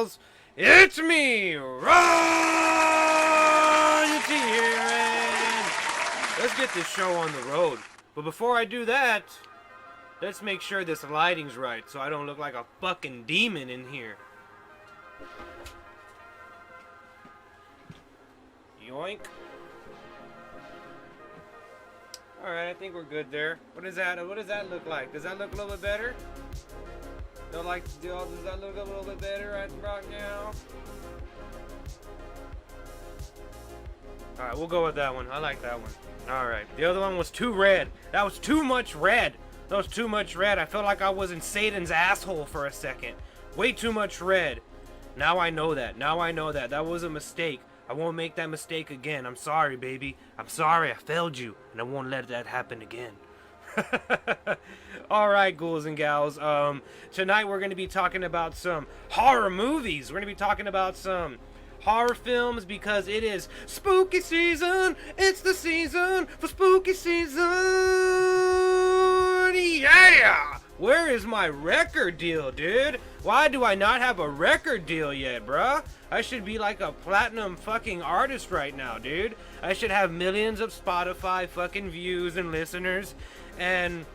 gals, it's me, Ryan.T here, and let's get this show on the road. But before I do that, let's make sure this lighting's right so I don't look like a fucking demon in here. Yoink. Alright, I think we're good there. What is that? What does that look like? Does that look a little bit better? Does that look a little bit better right now? Alright, we'll go with that one. I like that one. Alright, the other one was too red. That was too much red. That was too much red. I felt like I was in Satan's asshole for a second. Way too much red. Now I know that. That was a mistake. I won't make that mistake again. I'm sorry, baby. I'm sorry I failed you, and I won't let that happen again. Alright, ghouls and gals. Tonight we're going to be talking about some horror movies. We're going to be talking about some horror films because it is spooky season. It's the season for spooky season. Yeah! Where is my record deal, dude? Why do I not have a record deal yet, bruh? I should be like a platinum fucking artist right now, dude. I should have millions of Spotify fucking views and listeners, and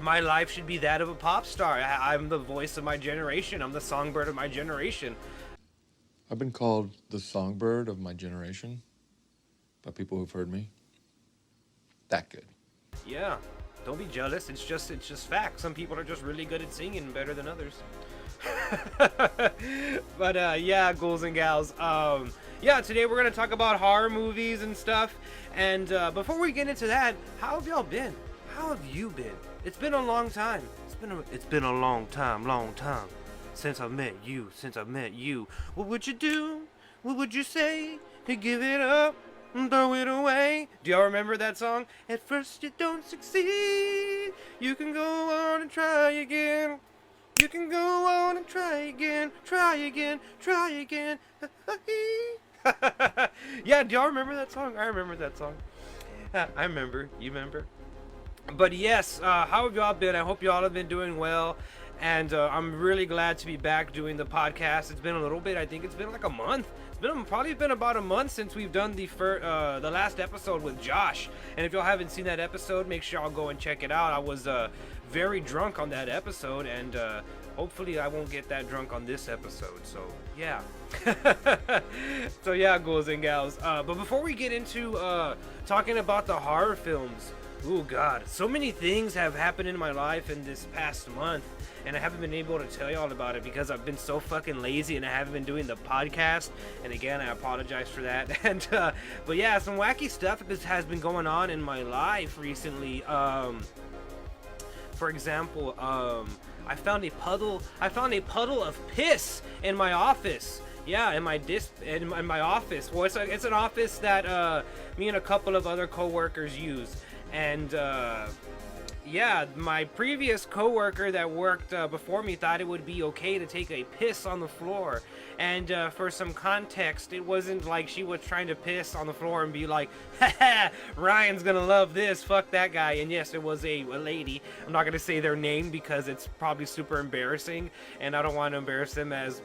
my life should be that of a pop star. I'm the voice of my generation. I'm the songbird of my generation. I've been called the songbird of my generation by people who've heard me. That good. Yeah. Don't be jealous. It's just fact. Some people are just really good at singing better than others. But yeah, ghouls and gals. Yeah, today we're gonna talk about horror movies and stuff. And before we get into that, how have y'all been? How have you been? It's been a long time. It's been a long time since I met you. What would you do? What would you say to give it up? Throw it away. Do y'all remember that song? At first you don't succeed. You can go on and try again. You can go on and try again. Try again. Yeah, do y'all remember that song? I remember that song. I remember. You remember? But yes, how have y'all been? I hope y'all have been doing well. And I'm really glad to be back doing the podcast. It's been a little bit. I think it's been like a month. Probably been about a month since we've done the last episode with Josh. And if y'all haven't seen that episode, make sure y'all go and check it out. I was very drunk on that episode, and hopefully I won't get that drunk on this episode. So yeah. So yeah, ghouls and gals. But before we get into talking about the horror films, oh God, so many things have happened in my life in this past month, and I haven't been able to tell y'all about it because I've been so fucking lazy and I haven't been doing the podcast. And again, I apologize for that. And but yeah, some wacky stuff has been going on in my life recently. For example, I found a puddle of piss in my office. Yeah, in my office. Well, it's an office that me and a couple of other coworkers use. And yeah, my previous coworker that worked before me thought it would be okay to take a piss on the floor. And for some context, it wasn't like she was trying to piss on the floor and be like, haha, Ryan's gonna love this, fuck that guy. And yes, it was a lady. I'm not gonna say their name because it's probably super embarrassing, and I don't want to embarrass them as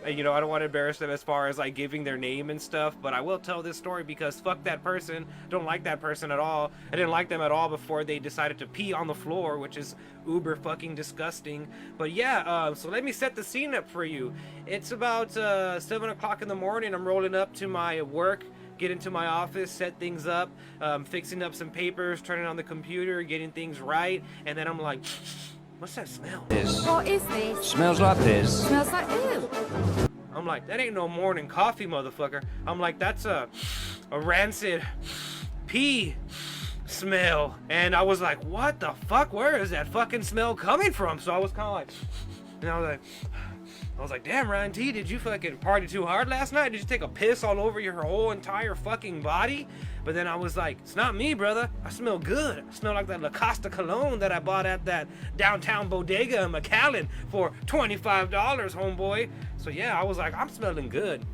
I don't want to embarrass them as far as like giving their name and stuff, but I will tell this story because fuck that person. Don't like that person at all. I didn't like them at all before they decided to pee on the floor, which is uber fucking disgusting. But yeah, so let me set the scene up for you. It's about 7 o'clock in the morning. I'm rolling up to my work, get into my office, set things up, fixing up some papers, turning on the computer, getting things right, and then I'm like, what's that smell? What is this? Smells like this. Smells like ew. I'm like, that ain't no morning coffee, motherfucker. I'm like, that's a rancid pee smell. And I was like, what the fuck? Where is that fucking smell coming from? So I was kind of like, and I was like, damn, Ryan.T, did you fucking party too hard last night? Did you take a piss all over your whole entire fucking body? But then I was like, it's not me, brother. I smell good. I smell like that La Costa cologne that I bought at that downtown bodega in McAllen for $25, homeboy. So yeah, I was like, I'm smelling good.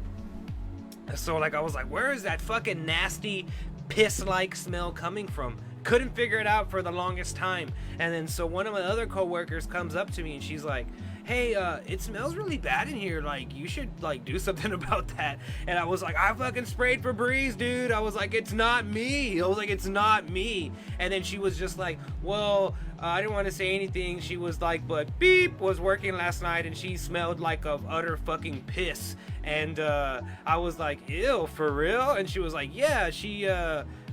So like, I was like, where is that fucking nasty piss-like smell coming from? Couldn't figure it out for the longest time. And then so one of my other coworkers comes up to me and she's like, hey, it smells really bad in here. Like, you should, like, do something about that. And I was like, I fucking sprayed Febreze, dude. I was like, it's not me. I was like, it's not me. And then she was just like, well, I didn't want to say anything. She was like, but beep was working last night and she smelled like of utter fucking piss. And I was like, ew, for real? And she was like, yeah, she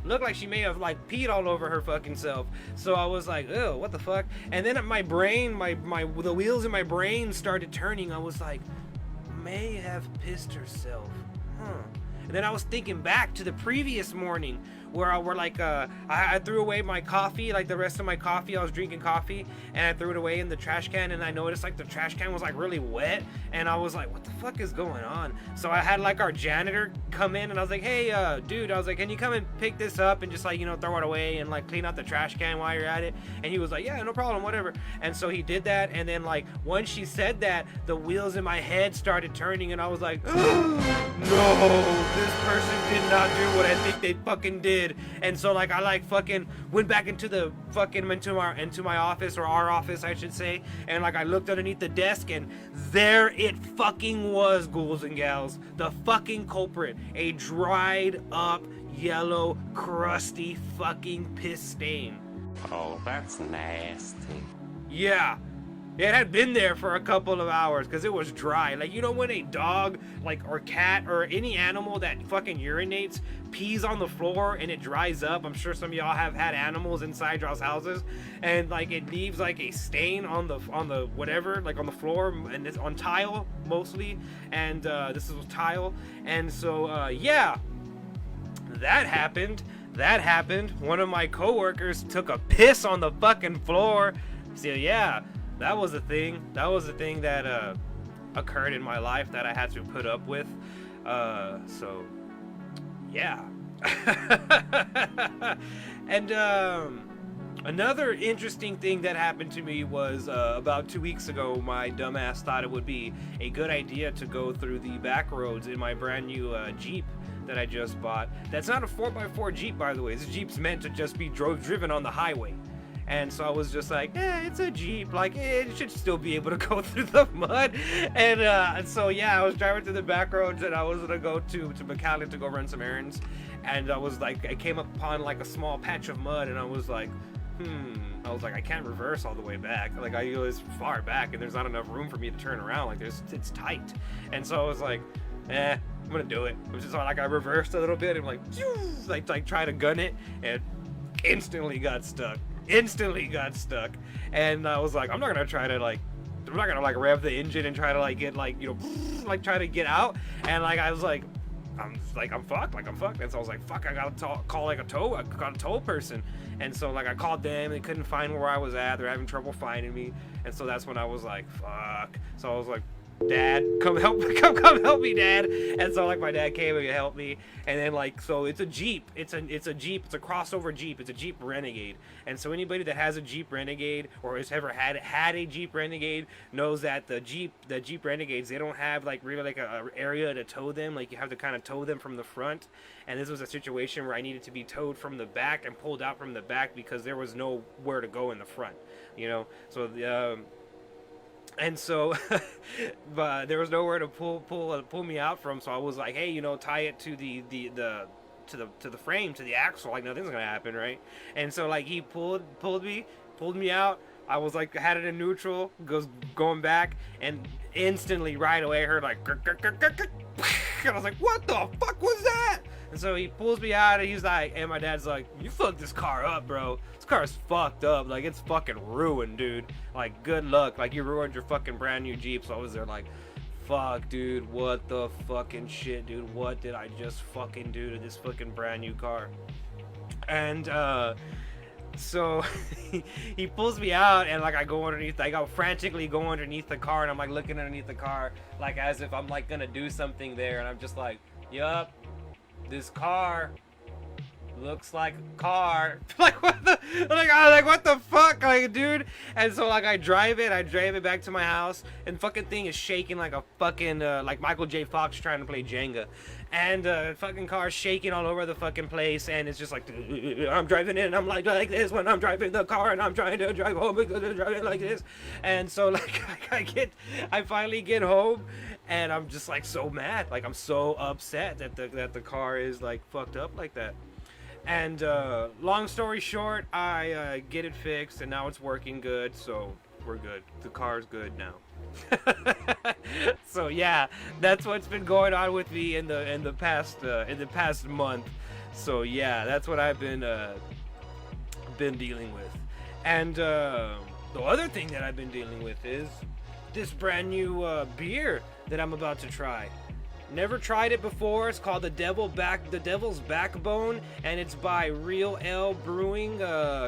looked like she may have like peed all over her fucking self. So I was like, ew, what the fuck? And then my brain, the wheels in my brain started turning. I was like, may have pissed herself, huh? And then I was thinking back to the previous morning where I threw away my coffee, like the rest of my coffee. I was drinking coffee and I threw it away in the trash can, and I noticed like the trash can was like really wet, and I was like, what the fuck is going on? So I had like our janitor come in, and I was like, hey, dude, I was like, can you come and pick this up and just like, you know, throw it away and like clean out the trash can while you're at it? And he was like, yeah, no problem, whatever. And so he did that, and then like once she said that, the wheels in my head started turning, and I was like, no, this person did not do what I think they fucking did. And so like I like fucking went back into my office, or our office I should say, and like I looked underneath the desk, and there it fucking was, ghouls and gals, the fucking culprit, a dried up yellow crusty fucking piss stain. Oh, that's nasty. Yeah, it had been there for a couple of hours because it was dry. Like, you know when a dog, like, or cat, or any animal that fucking urinates pees on the floor and it dries up? I'm sure some of y'all have had animals inside y'all's houses, and like it leaves like a stain on the whatever, like on the floor, and it's on tile mostly, and this is tile. And so yeah, that happened. One of my coworkers took a piss on the fucking floor. So yeah, that was a thing that occurred in my life that I had to put up with. So yeah. And another interesting thing that happened to me was about 2 weeks ago, my dumbass thought it would be a good idea to go through the back roads in my brand new Jeep that I just bought. That's not a 4x4 Jeep, by the way. This Jeep's meant to just be driven on the highway. And so I was just like, it's a Jeep, like it should still be able to go through the mud. And so yeah, I was driving through the back roads, and I was gonna go to McAllen to go run some errands. And I was like, I came upon like a small patch of mud, and I was like, I can't reverse all the way back. Like I was far back, and there's not enough room for me to turn around. Like it's tight. And so I was like, I'm gonna do it. It was just like I reversed a little bit and like try to gun it, and instantly got stuck. And I was like, I'm not gonna rev the engine and try to like get like, you know, like try to get out. And like I was like, I'm fucked. And so I was like, fuck, I gotta call like a tow person. And so like I called them, they couldn't find where I was at. They're having trouble finding me. And so that's when I was like, fuck. So I was like, Dad, come help me, Dad. And so like my dad came and helped me. And then like, so it's a Jeep, it's a crossover Jeep, it's a Jeep Renegade. And so anybody that has a Jeep Renegade or has ever had a Jeep Renegade knows that the Jeep Renegades, they don't have like really like a area to tow them. Like you have to kind of tow them from the front. And this was a situation where I needed to be towed from the back and pulled out from the back because there was nowhere to go in the front, you know. So and so, but there was nowhere to pull me out from. So I was like, hey, you know, tie it to the frame, to the axle. Like nothing's gonna happen, right? And so like he pulled me out. I was like, had it in neutral, going back, and instantly right away I heard like, and I was like, what the fuck was that? And so he pulls me out, and he's like, and my dad's like, you fucked this car up, bro. This car's fucked up. Like, it's fucking ruined, dude. Like, good luck. Like, you ruined your fucking brand new Jeep. So I was there like, fuck, dude. What the fucking shit, dude? What did I just fucking do to this fucking brand new car? And, so he pulls me out, and like I go frantically go underneath the car, and I'm like looking underneath the car, like as if I'm like gonna do something there, and I'm just like, yup. This car looks like a car. Like what the fuck? Like like, dude. And so like I drive it back to my house, and fucking thing is shaking like a fucking like Michael J. Fox trying to play Jenga, and fucking car's shaking all over the fucking place, and it's just like I'm driving in, and I'm like this when I'm driving the car, and I'm trying to drive home because I'm driving like this, and so like I finally get home, and I'm just like so mad, like I'm so upset that the car is like fucked up like that. And long story short, I get it fixed, and now it's working good, so we're good. The car's good now. So yeah, that's what's been going on with me in the past month. So yeah, that's what I've been dealing with. And the other thing that I've been dealing with is this brand new beer that I'm about to try. Never tried it before. It's called the Devil's Backbone, and it's by Real Ale Brewing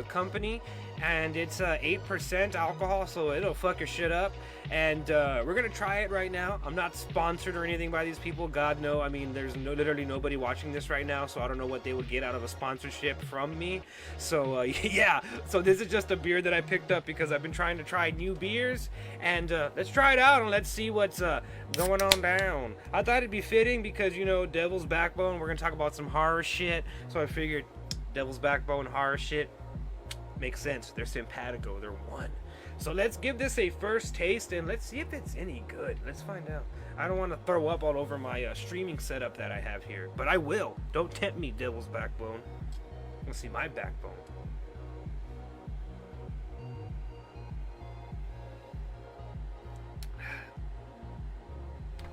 Company, and it's 8% alcohol, so it'll fuck your shit up. And we're gonna try it right now. I'm not sponsored or anything by these people. God no. I mean, there's literally nobody watching this right now, so I don't know what they would get out of a sponsorship from me. So yeah. So this is just a beer that I picked up because I've been trying to try new beers, and let's try it out and let's see what's going on down. I thought it'd be fitting because, you know, Devil's Backbone. We're gonna talk about some horror shit, so I figured Devil's Backbone, horror shit, makes sense. They're simpatico. They're one. So let's give this a first taste and let's see if it's any good. Let's find out. I don't want to throw up all over my streaming setup that I have here, but I will. Don't tempt me, Devil's Backbone. Let's see my backbone.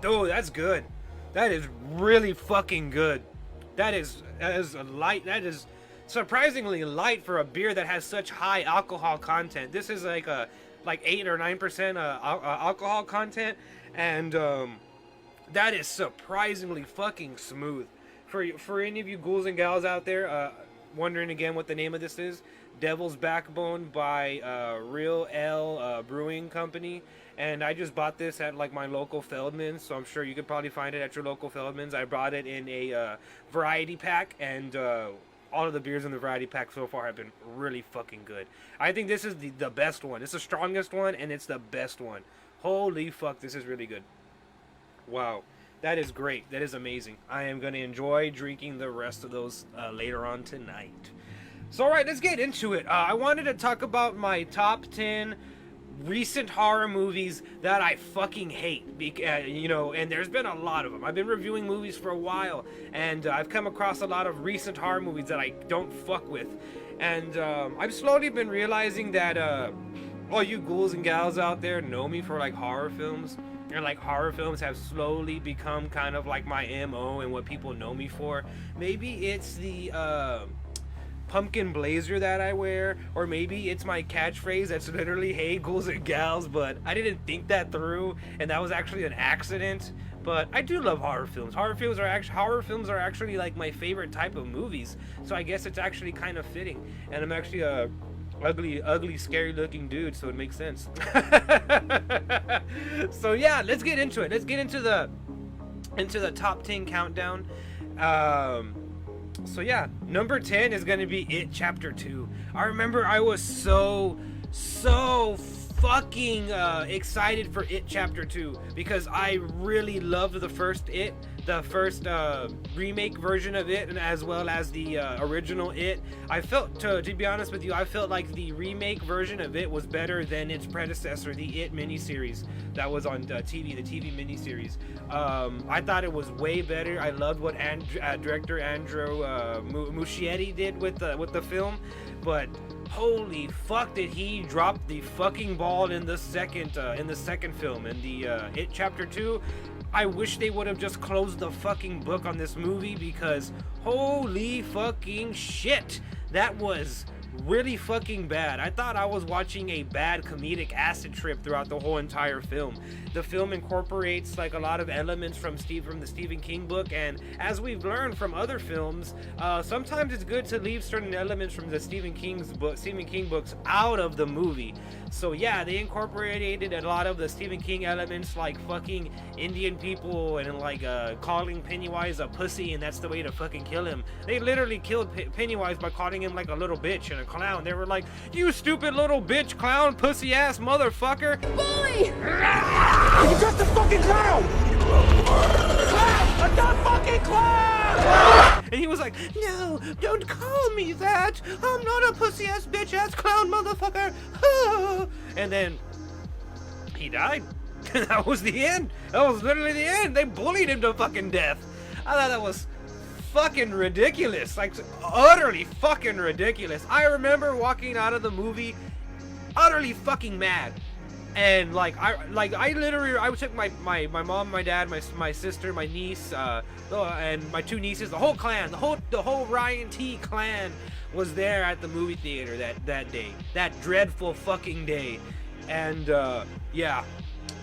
Oh, that's good. That is really fucking good. That is a light. That is surprisingly light for a beer that has such high alcohol content. This is like 8 or 9% alcohol content, and that is surprisingly fucking smooth. For any of you ghouls and gals out there wondering again what the name of this is, Devil's Backbone by Real Ale Brewing Company. And I just bought this at like my local Feldman's, so I'm sure you could probably find it at your local Feldman's. I brought it in a variety pack, and all of the beers in the variety pack so far have been really fucking good. I think this is the best one. It's the strongest one, and it's the best one. Holy fuck, this is really good. Wow, that is great. That is amazing. I am going to enjoy drinking the rest of those later on tonight. So alright, let's get into it. I wanted to talk about my top 10 recent horror movies that I fucking hate, you know, and there's been a lot of them. I've been reviewing movies for a while, and I've come across a lot of recent horror movies that I don't fuck with, and I've slowly been realizing that all you ghouls and gals out there know me for like horror films, and like horror films have slowly become kind of like my MO and what people know me for. Maybe it's the pumpkin blazer that I wear, or maybe it's my catchphrase that's literally "Hey ghouls and gals," but I didn't think that through, and that was actually an accident. But I do love horror films. Horror films are actually like my favorite type of movies, so I guess it's actually kind of fitting. And I'm actually a ugly, scary looking dude, so it makes sense. So yeah, let's get into it. Let's get into the top 10 countdown. So yeah, number 10 is going to be It Chapter 2. I remember I was so fucking excited for It Chapter 2 because I really loved the first remake version of it, and as well as the original It. I felt, to be honest with you, I felt like the remake version of it was better than its predecessor, the It miniseries that was on TV, the TV miniseries. I thought it was way better. I loved what director Andrew Muschietti did with the film, but holy fuck did he drop the fucking ball in the second film, in the It Chapter 2. I wish they would have just closed the fucking book on this movie, because holy fucking shit, that was really fucking bad. I thought I was watching a bad comedic acid trip throughout the whole entire film. The film incorporates like a lot of elements from the Stephen King book, and as we've learned from other films, sometimes it's good to leave certain elements from the Stephen King books out of the movie. So yeah, they incorporated a lot of the Stephen King elements, like fucking Indian people and like calling Pennywise a pussy, and that's the way to fucking kill him. They literally killed Pennywise by calling him like a little bitch and clown. They were like, you stupid little bitch clown, pussy ass motherfucker. Bully! You're just a fucking clown! Clown! A dumb fucking clown! And he was like, no, don't call me that. I'm not a pussy ass bitch ass clown motherfucker. And then he died. That was the end. That was literally the end. They bullied him to fucking death. I thought that was fucking ridiculous. Like, utterly fucking ridiculous. I remember walking out of the movie utterly fucking mad. And I literally took my mom, my dad, my sister, my niece, and my two nieces, the whole clan, the whole Ryan.T clan was there at the movie theater that day, that dreadful fucking day. And yeah,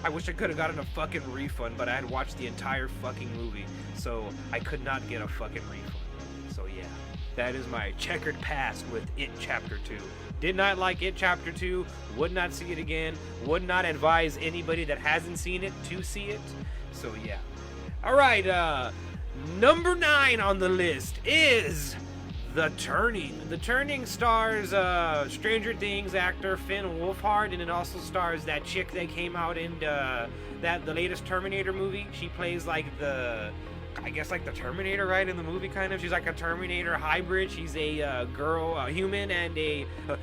I wish I could have gotten a fucking refund, but I had watched the entire fucking movie, so I could not get a fucking refund. So yeah, that is my checkered past with It Chapter 2. Did not like It Chapter 2, would not see it again, would not advise anybody that hasn't seen it to see it. So yeah. Alright, number 9 on the list is The Turning. The Turning stars Stranger Things actor Finn Wolfhard, and it also stars that chick that came out in the latest Terminator movie. She plays like the Terminator, right, in the movie, kind of. She's like a Terminator hybrid. She's a girl, a human, and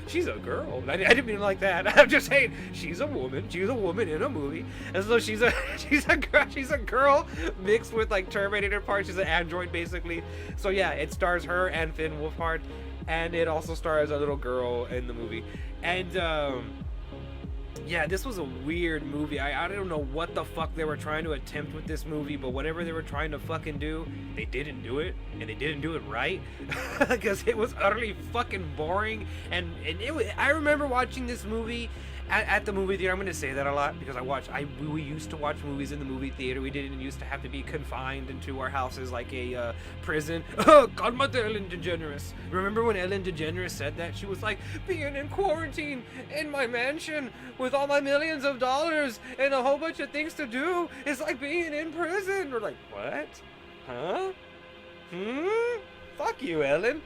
she's a girl. I didn't mean like that. I'm just saying she's a woman. She's a woman in a movie, and so she's a girl mixed with like Terminator parts. She's an android basically. So yeah, it stars her and Finn Wolfhard, and it also stars a little girl in the movie. And yeah, this was a weird movie. I don't know what the fuck they were trying to attempt with this movie, but whatever they were trying to fucking do, they didn't do it, and they didn't do it right, because it was utterly fucking boring. And I remember watching this movie at the movie theater. I'm gonna say that a lot because we used to watch movies in the movie theater. We didn't used to have to be confined into our houses like a prison. Oh, Godmother Ellen DeGeneres. Remember when Ellen DeGeneres said that? She was like, being in quarantine in my mansion with all my millions of dollars and a whole bunch of things to do is like being in prison. We're like, what? Huh? Fuck you, Ellen.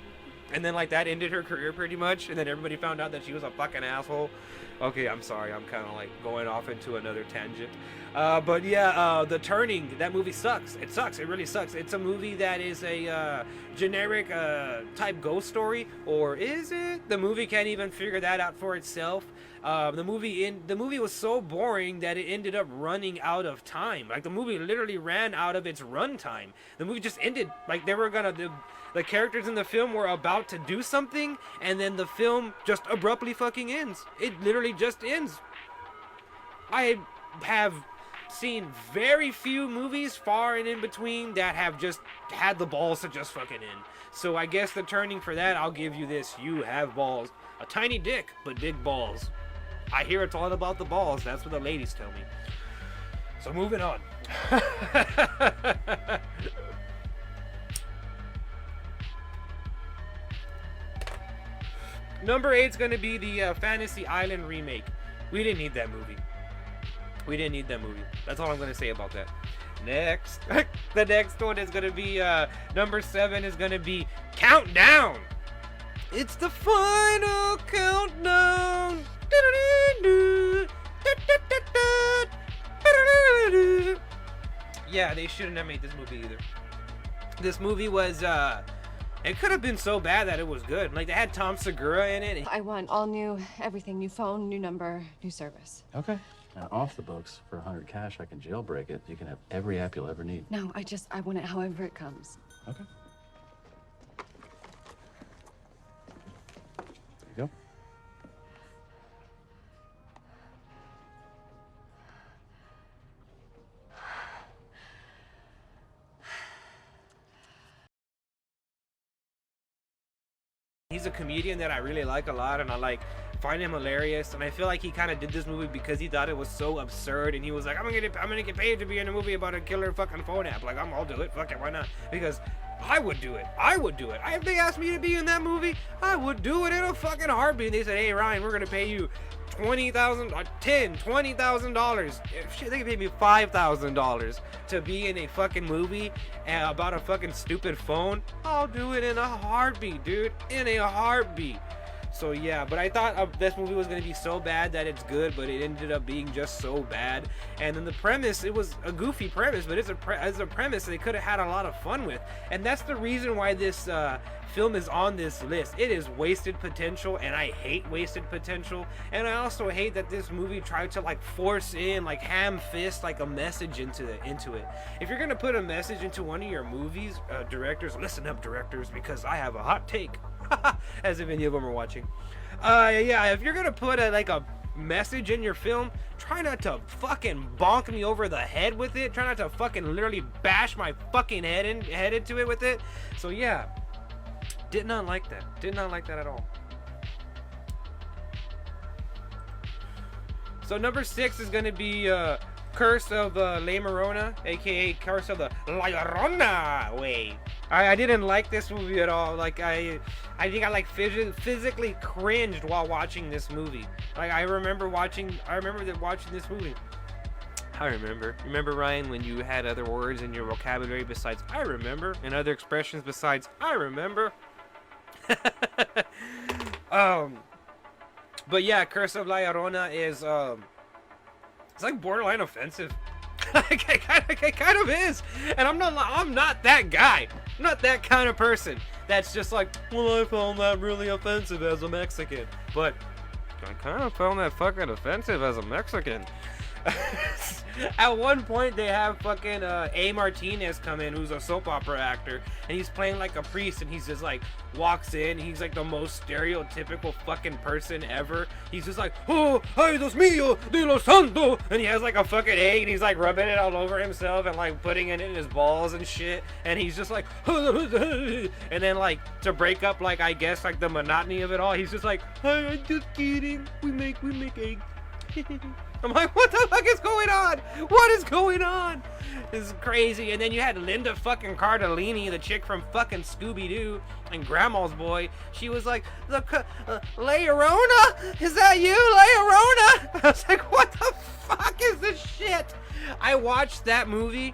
And then like that ended her career pretty much, and then everybody found out that she was a fucking asshole. Okay, I'm sorry, I'm kind of like going off into another tangent. But yeah, The Turning, that movie sucks. It sucks, it really sucks. It's a movie that is a generic type ghost story, or is it? The movie can't even figure that out for itself. The movie was so boring that it ended up running out of time. Like the movie literally ran out of its run time. The movie just ended. Like they were gonna do. The characters in the film were about to do something, and then the film just abruptly fucking ends. It literally just ends. I have seen very few movies far and in between that have just had the balls to just fucking end. So I guess The Turning, for that, I'll give you this. You have balls. A tiny dick, but big balls. I hear it's all about the balls. That's what the ladies tell me. So moving on. Number 8's gonna be the Fantasy Island remake. We didn't need that movie. We didn't need that movie. That's all I'm gonna say about that. Next, the next one is gonna be number 7 is gonna be Countdown. It's the final countdown. Yeah, they shouldn't have made this movie either. This movie was it could have been so bad that it was good. Like, they had Tom Segura in it. I want all new, everything, new phone, new number, new service. Okay. Now, off the books, for 100 cash, I can jailbreak it. You can have every app you'll ever need. No, I want it however it comes. Okay. There you go. He's a comedian that I really like a lot, and I find him hilarious, and I feel like he kind of did this movie because he thought it was so absurd, and he was like, I'm gonna get paid to be in a movie about a killer fucking phone app. Like, I'll do it. Fuck it, why not? Because I would do it. If they asked me to be in that movie, I would do it in a fucking heartbeat. They said, hey Ryan, we're gonna pay you $20,000. Shit, they could pay me $5,000 to be in a fucking movie about a fucking stupid phone. I'll do it in a heartbeat, dude. In a heartbeat. So yeah, but I thought this movie was gonna be so bad that it's good, but it ended up being just so bad. And then the premise, it was a goofy premise, but it's a premise they could have had a lot of fun with. And that's the reason why this film is on this list. It is wasted potential, and I hate wasted potential. And I also hate that this movie tried to like force in, like ham fist, like a message into it. If you're gonna put a message into one of your movies, directors, listen up, directors, because I have a hot take. As if any of them are watching. Yeah, if you're gonna put a message in your film, try not to fucking bonk me over the head with it. Try not to fucking literally bash my fucking head into it with it. So yeah, did not like that. Did not like that at all. So number 6 is gonna be Curse of La Llorona, aka Curse of the La Llorona way. I didn't like this movie at all. Like I think I like physically cringed while watching this movie. Like I remember watching this movie. I remember. Remember, Ryan, when you had other words in your vocabulary besides "I remember" and other expressions besides "I remember"? But yeah, Curse of La Llorona is it's like borderline offensive. It kind of is, and I'm not that guy. I'm not that kind of person that's just like, well, I found that really offensive as a Mexican, but I kind of found that fucking offensive as a Mexican. At one point, they have fucking A. Martinez come in, who's a soap opera actor, and he's playing like a priest, and he's just like walks in. He's like the most stereotypical fucking person ever. He's just like, oh, ay Dios mío de los santos, and he has like a fucking egg, and he's like rubbing it all over himself and like putting it in his balls and shit, and he's just like, and then like to break up like I guess like the monotony of it all, he's just like, hey, I'm just kidding. We make eggs. I'm like, what the fuck is going on? What is going on? This is crazy. And then you had Linda fucking Cardellini, the chick from fucking Scooby-Doo and Grandma's Boy. She was like, La Llorona? Is that you, La Llorona? I was like, what the fuck is this shit? I watched that movie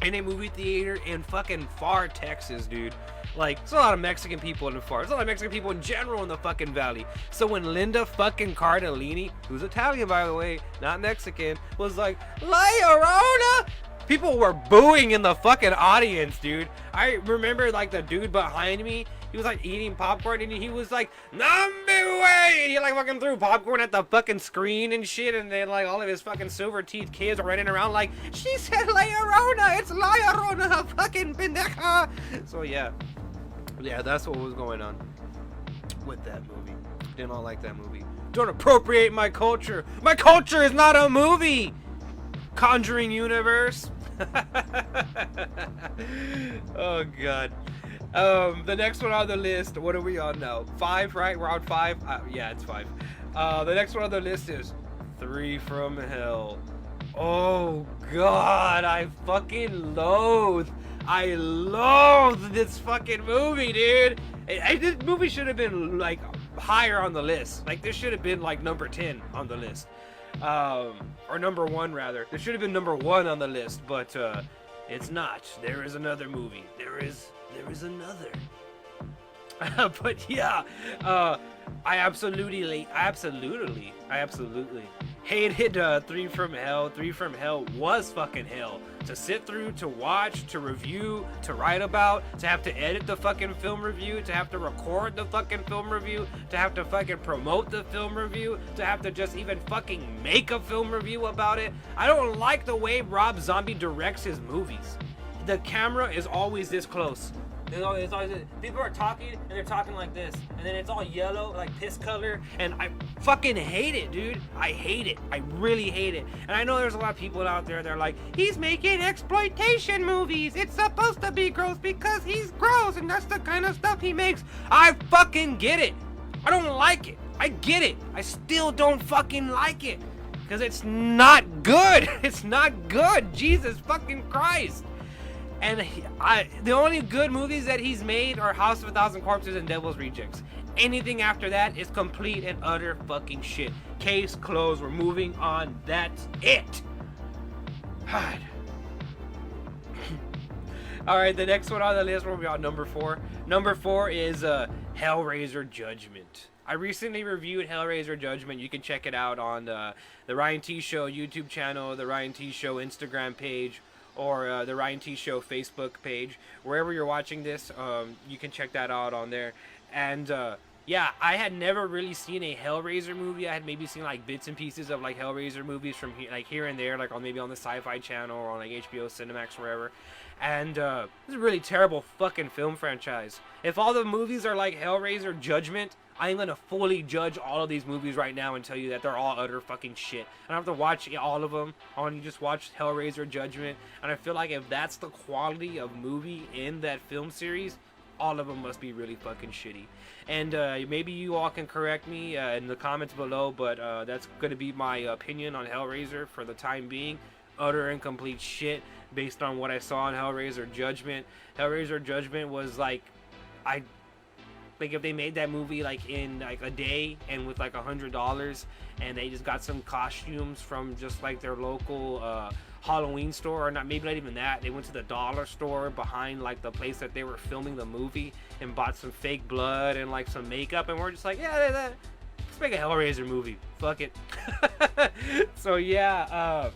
in a movie theater in fucking Far, Texas, dude. Like, there's a lot of Mexican people in the Far. There's a lot of Mexican people in general in the fucking valley. So when Linda fucking Cardellini, who's Italian by the way, not Mexican, was like, La Llorona, people were booing in the fucking audience, dude. I remember like the dude behind me, he was like eating popcorn and he was like, Nambe way! And he like fucking threw popcorn at the fucking screen and shit, and then like all of his fucking silver teeth kids are running around like, she said La Llorona, it's La Llorona, fucking pendeja. So yeah, that's what was going on with that movie. Did not like that movie. Don't appropriate my culture. My culture is not a movie. Conjuring universe. Oh god. The next one on the list, what are we on now? 5, right? We're on 5? Yeah, it's 5. The next one on the list is 3 from Hell. Oh god, I fucking loathe this fucking movie, dude. This movie should have been like higher on the list. Like this should have been like number 10 on the list, or number 1 rather. This should have been number 1 on the list, but it's not. There is another movie. There is another. But yeah, I absolutely hated 3 from Hell. 3 from Hell was fucking hell. To sit through, to watch, to review, to write about, to have to edit the fucking film review, to have to record the fucking film review, to have to fucking promote the film review, to have to just even fucking make a film review about it. I don't like the way Rob Zombie directs his movies. The camera is always this close. It's always, people are talking and they're talking like this, and then it's all yellow, like piss color, and I fucking hate it, dude. I hate it. I really hate it. And I know there's a lot of people out there that are like, he's making exploitation movies. It's supposed to be gross because he's gross, and that's the kind of stuff he makes. I fucking get it. I don't like it. I get it. I still don't fucking like it because it's not good. It's not good. Jesus fucking Christ. And the only good movies that he's made are House of a Thousand Corpses and Devil's Rejects. Anything after that is complete and utter fucking shit. Case closed. We're moving on. That's it. God. All right, the next one on the list will be on number 4. Number 4 is Hellraiser Judgment. I recently reviewed Hellraiser Judgment. You can check it out on the Ryan.T Show YouTube channel, the Ryan.T Show Instagram page, or the Ryan.T Show Facebook page. Wherever you're watching this, you can check that out on there. And yeah, I had never really seen a Hellraiser movie. I had maybe seen like bits and pieces of like Hellraiser movies from here and there, like on maybe on the Sci-Fi Channel or on like HBO Cinemax, wherever. And it's a really terrible fucking film franchise. If all the movies are like Hellraiser Judgment, I'm gonna fully judge all of these movies right now and tell you that they're all utter fucking shit. I don't have to watch all of them. I want to just watch Hellraiser Judgment. And I feel like if that's the quality of movie in that film series, all of them must be really fucking shitty. And maybe you all can correct me in the comments below, but that's gonna be my opinion on Hellraiser for the time being. Utter and complete shit based on what I saw in Hellraiser Judgment. Hellraiser Judgment was like, if they made that movie like in like a day and with like $100, and they just got some costumes from just like their local Halloween store, or maybe not even that. They went to the dollar store behind like the place that they were filming the movie and bought some fake blood and like some makeup, and we're just like, yeah, let's make a Hellraiser movie. Fuck it. So yeah,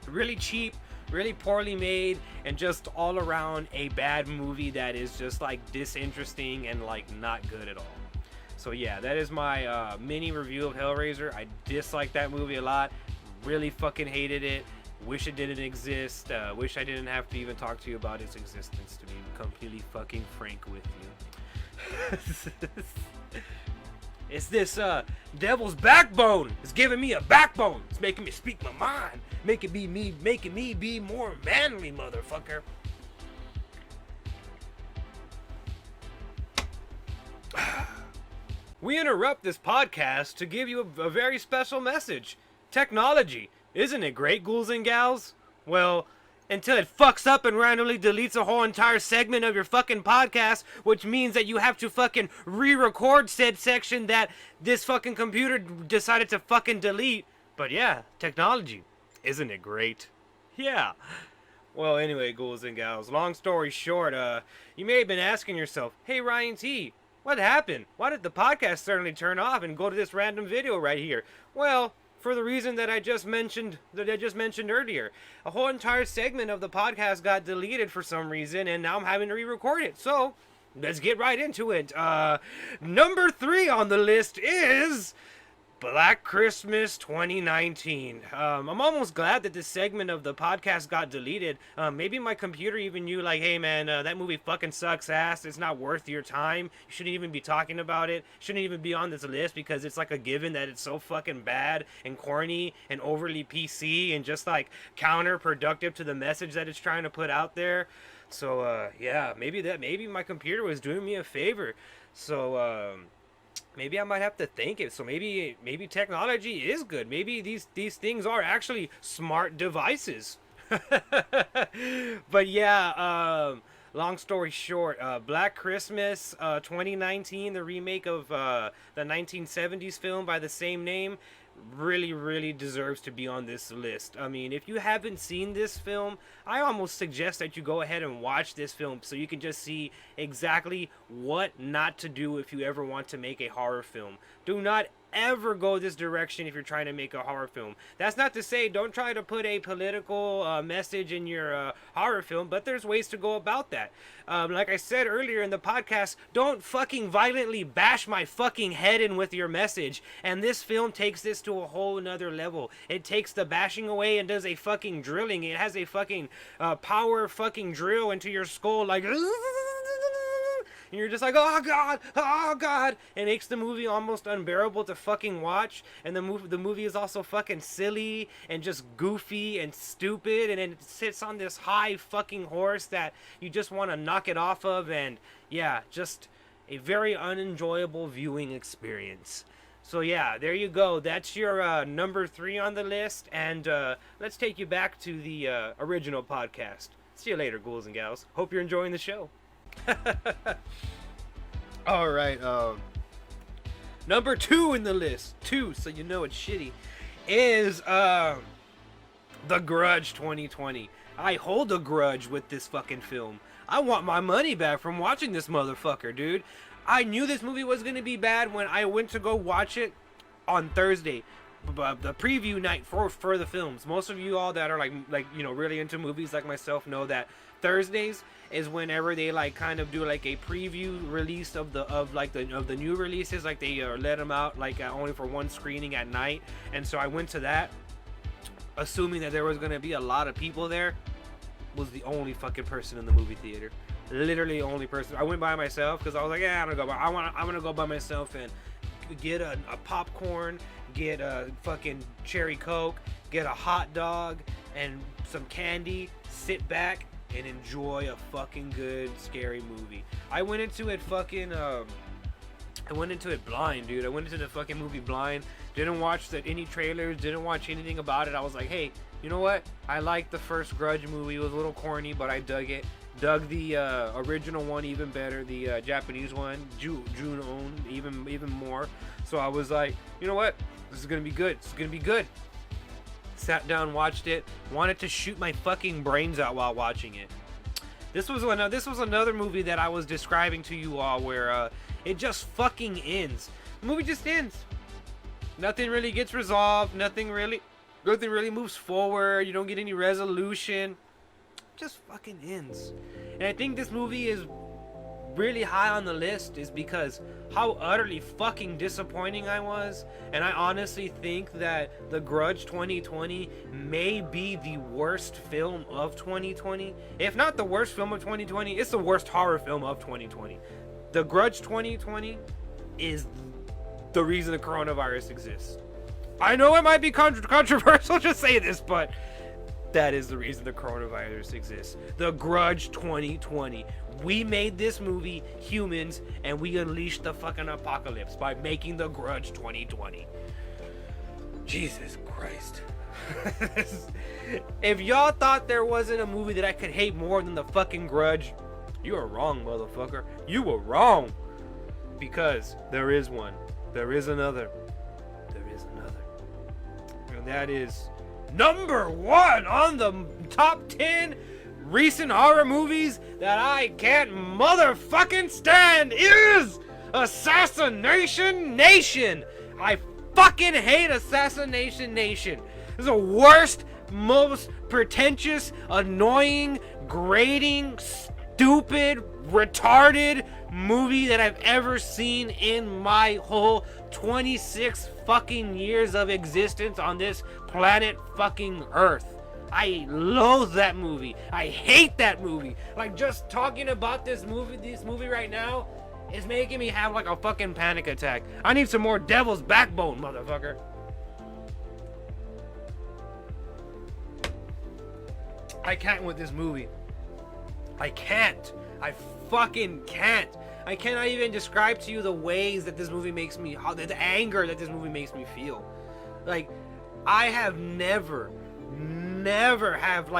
really cheap, really poorly made, and just all around a bad movie that is just like disinteresting and like not good at all. So yeah, that is my mini review of Hellraiser. I dislike that movie a lot. Really fucking hated it. Wish it didn't exist. Wish I didn't have to even talk to you about its existence, to be completely fucking frank with you. It's this devil's backbone. It's giving me a backbone. It's making me speak my mind. Making me be more manly, motherfucker. We interrupt this podcast to give you a very special message. Technology. Isn't it great, ghouls and gals? Well, until it fucks up and randomly deletes a whole entire segment of your fucking podcast, which means that you have to fucking re-record said section that this fucking computer decided to fucking delete. But yeah, technology. Isn't it great? Yeah. Well, anyway, ghouls and gals, long story short, you may have been asking yourself, hey, Ryan.T, what happened? Why did the podcast suddenly turn off and go to this random video right here? Well, for the reason that I just mentioned earlier. A whole entire segment of the podcast got deleted for some reason, and now I'm having to re-record it. So, let's get right into it. Number 3 on the list is Black Christmas 2019. I'm almost glad that this segment of the podcast got deleted. Maybe my computer even knew, like, hey man, that movie fucking sucks ass. It's not worth your time. You shouldn't even be talking about it. Shouldn't even be on this list because it's like a given that it's so fucking bad and corny and overly PC and just like counterproductive to the message that it's trying to put out there. So yeah, maybe my computer was doing me a favor. So maybe I might have to thank it. So maybe technology is good. Maybe these things are actually smart devices. But yeah, long story short, Black Christmas 2019, the remake of the 1970s film by the same name, really deserves to be on this list. I mean, if you haven't seen this film, I almost suggest that you go ahead and watch this film so you can just see exactly what not to do if you ever want to make a horror film. Do not ever go this direction if you're trying to make a horror film. That's not to say don't try to put a political message in your horror film, but there's ways to go about that. Like I said earlier in the podcast, don't fucking violently bash my fucking head in with your message. And this film takes this to a whole nother level. It takes the bashing away and does a fucking drilling. It has a fucking power fucking drill into your skull, like, and you're just like, oh god. It makes the movie almost unbearable to fucking watch. And the movie is also fucking silly and just goofy and stupid, and it sits on this high fucking horse that you just want to knock it off of. And yeah, just a very unenjoyable viewing experience. So yeah, there you go. That's your number 3 on the list. And let's take you back to the original podcast. See you later, ghouls and gals. Hope you're enjoying the show. All right, number 2 in the list, 2, so you know it's shitty, is The Grudge 2020. I hold a grudge with this fucking film. I want my money back from watching this motherfucker, dude. I knew this movie was gonna be bad when I went to go watch it on Thursday, the preview night for the films. Most of you all that are like you know, really into movies like myself know that Thursdays is whenever they like kind of do like a preview release of the new releases. Like they let them out like only for one screening at night. And so I went to that, assuming that there was gonna be a lot of people there. Was the only fucking person in the movie theater. Literally the only person. I went by myself because I was like, yeah, I'm gonna go by myself and get a popcorn, get a fucking cherry Coke, get a hot dog and some candy, sit back and enjoy a fucking good scary movie. I went into it blind, dude. I went into the fucking movie blind. Didn't watch any trailers, didn't watch anything about it. I was like, hey, you know what? I liked the first Grudge movie. It was a little corny, but I dug it. Dug the original one even better, the Japanese one, June-on, even more. So I was like, you know what? This is gonna be good. This is gonna be good. Sat down, watched it. Wanted to shoot my fucking brains out while watching it. This was another movie that I was describing to you all, where it just fucking ends. The movie just ends. Nothing really gets resolved. Nothing really moves forward. You don't get any resolution. Just fucking ends. And I think this movie is really high on the list is because how utterly fucking disappointing I was. And I honestly think that The Grudge 2020 may be the worst film of 2020. If not the worst film of 2020, it's the worst horror film of 2020. The Grudge 2020 is the reason the coronavirus exists. I know it might be controversial to say this, but that is the reason the coronavirus exists. The Grudge 2020. We made this movie, humans, and we unleashed the fucking apocalypse by making The Grudge 2020. Jesus Christ. If y'all thought there wasn't a movie that I could hate more than The fucking Grudge, you are wrong, motherfucker. You were wrong. Because there is one. There is another. There is another. And that is number 1 on the top 10 recent horror movies that I can't motherfucking stand is Assassination Nation. I fucking hate Assassination Nation. This is the worst, most pretentious, annoying, grating, stupid, retarded movie that I've ever seen in my whole 26 fucking years of existence on this planet fucking Earth. I loathe that movie. I hate that movie. Like, just talking about this movie right now is making me have like a fucking panic attack. I need some more Devil's Backbone, motherfucker. I can't with this movie. I can't. I fucking can't. I cannot even describe to you the ways that this movie makes me, the anger that this movie makes me feel. Like, I have never have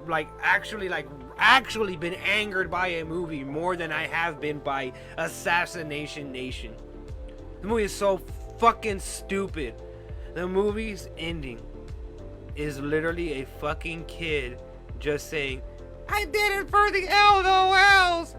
actually been angered by a movie more than I have been by Assassination Nation. The movie is so fucking stupid. The movie's ending is literally a fucking kid just saying, I did it for the LOLs.